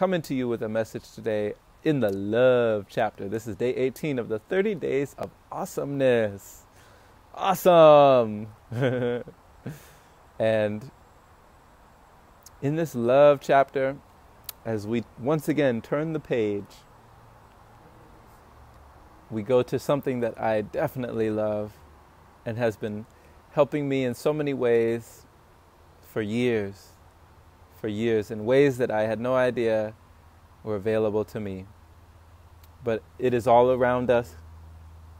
coming to you with a message today in the love chapter. This is day 18 of the 30 days of awesomeness. Awesome! And in this love chapter, as we once again turn the page, we go to something that I definitely love and has been helping me in so many ways for years, in ways that I had no idea were available to me. But it is all around us,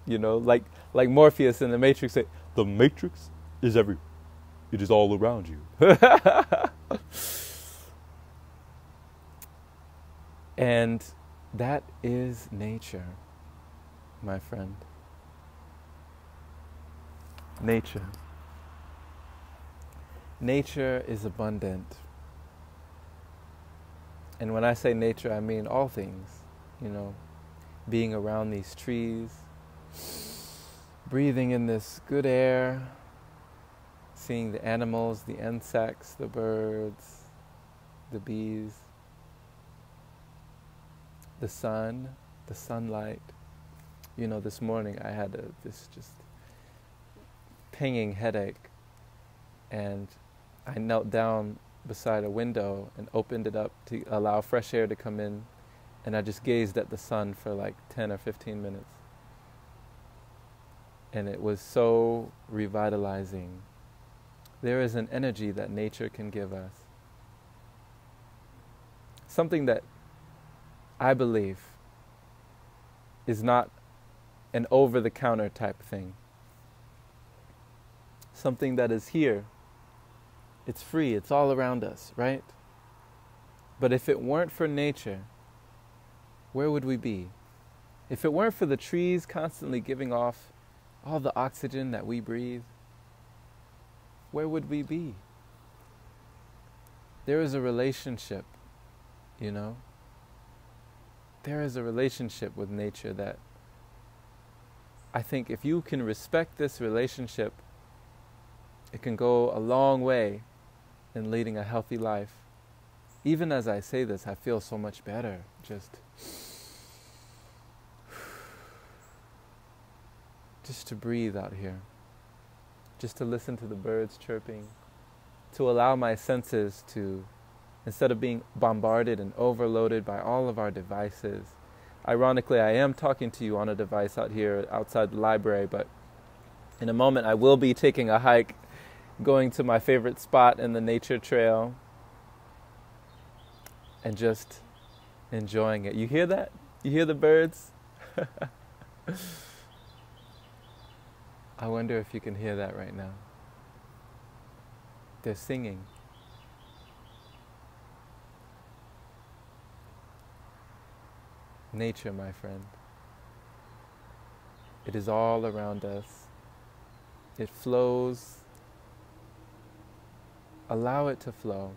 you know, like Morpheus in the Matrix say, the Matrix is everywhere. It is all around you. And that is nature, my friend. Nature. Nature is abundant. And when I say nature, I mean all things, you know, being around these trees, breathing in this good air, seeing the animals, the insects, the birds, the bees, the sun, the sunlight. You know, this morning I had this just pinging headache, and I knelt down beside a window and opened it up to allow fresh air to come in, and I just gazed at the sun for like 10 or 15 minutes. And it was so revitalizing. There is an energy that nature can give us. Something that I believe is not an over-the-counter type thing. Something that is here. It's free, it's all around us, right? But if it weren't for nature, where would we be? If it weren't for the trees constantly giving off all the oxygen that we breathe, where would we be? There is a relationship, you know? There is a relationship with nature that I think if you can respect this relationship, it can go a long way in leading a healthy life. Even as I say this, I feel so much better. Just to breathe out here. Just to listen to the birds chirping. To allow my senses to, instead of being bombarded and overloaded by all of our devices. Ironically, I am talking to you on a device out here outside the library, but in a moment I will be taking a hike, going to my favorite spot in the nature trail, and just enjoying it. You hear that? You hear the birds? I wonder if you can hear that right now. They're singing. Nature, my friend. It is all around us. It flows. Allow it to flow.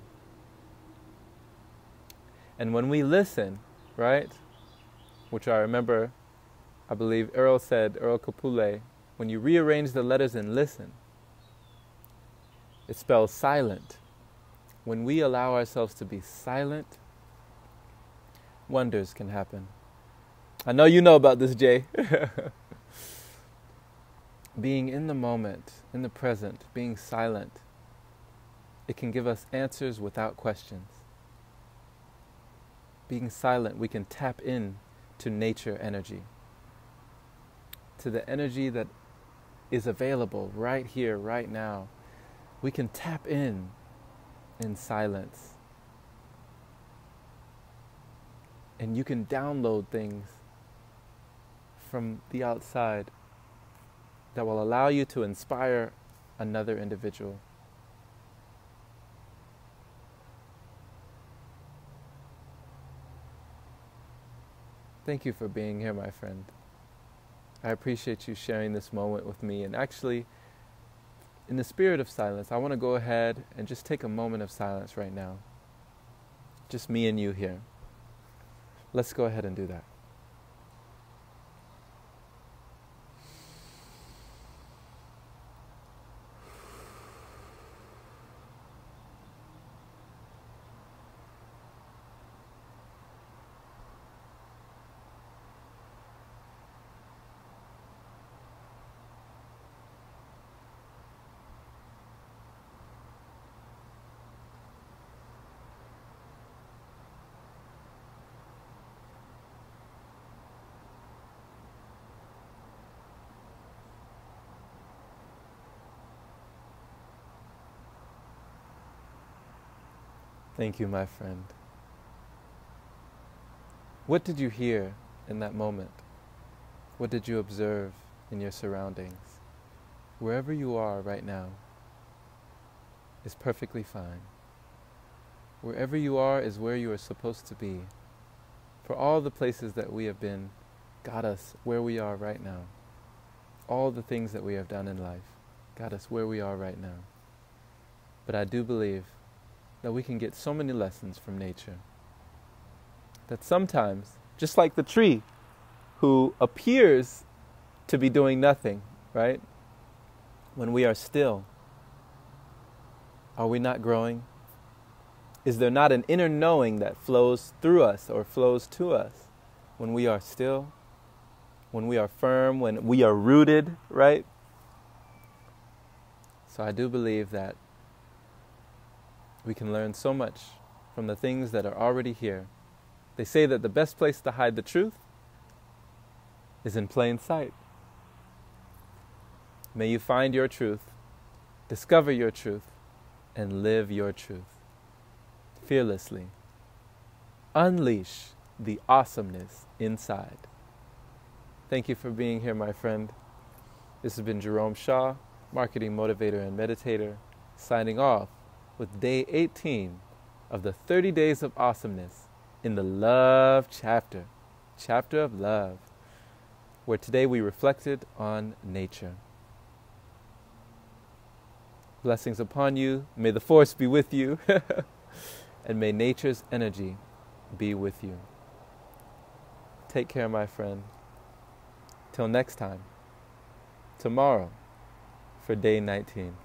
And when we listen, right, which I remember, I believe Earl Capule, when you rearrange the letters and listen, it spells silent. When we allow ourselves to be silent, wonders can happen. I know you know about this, Jay. Being in the moment, in the present, being silent, it can give us answers without questions. Being silent, we can tap in to nature energy, to the energy that is available right here, right now. We can tap in silence. And you can download things from the outside that will allow you to inspire another individual. Thank you for being here, my friend. I appreciate you sharing this moment with me. And actually, in the spirit of silence, I want to go ahead and just take a moment of silence right now. Just me and you here. Let's go ahead and do that. Thank you, my friend. What did you hear in that moment? What did you observe in your surroundings? Wherever you are right now is perfectly fine. Wherever you are is where you are supposed to be. For all the places that we have been got us where we are right now. All the things that we have done in life got us where we are right now. But I do believe that we can get so many lessons from nature. That sometimes, just like the tree who appears to be doing nothing, right? When we are still, are we not growing? Is there not an inner knowing that flows through us or flows to us when we are still, when we are firm, when we are rooted, right? So I do believe that we can learn so much from the things that are already here. They say that the best place to hide the truth is in plain sight. May you find your truth, discover your truth, and live your truth fearlessly. Unleash the awesomeness inside. Thank you for being here, my friend. This has been Jerome Shaw, marketing motivator and meditator, signing off with day 18 of the 30 Days of Awesomeness in the Love chapter of love, where today we reflected on nature. Blessings upon you. May the force be with you. And may nature's energy be with you. Take care, my friend. Till next time. Tomorrow for day 19.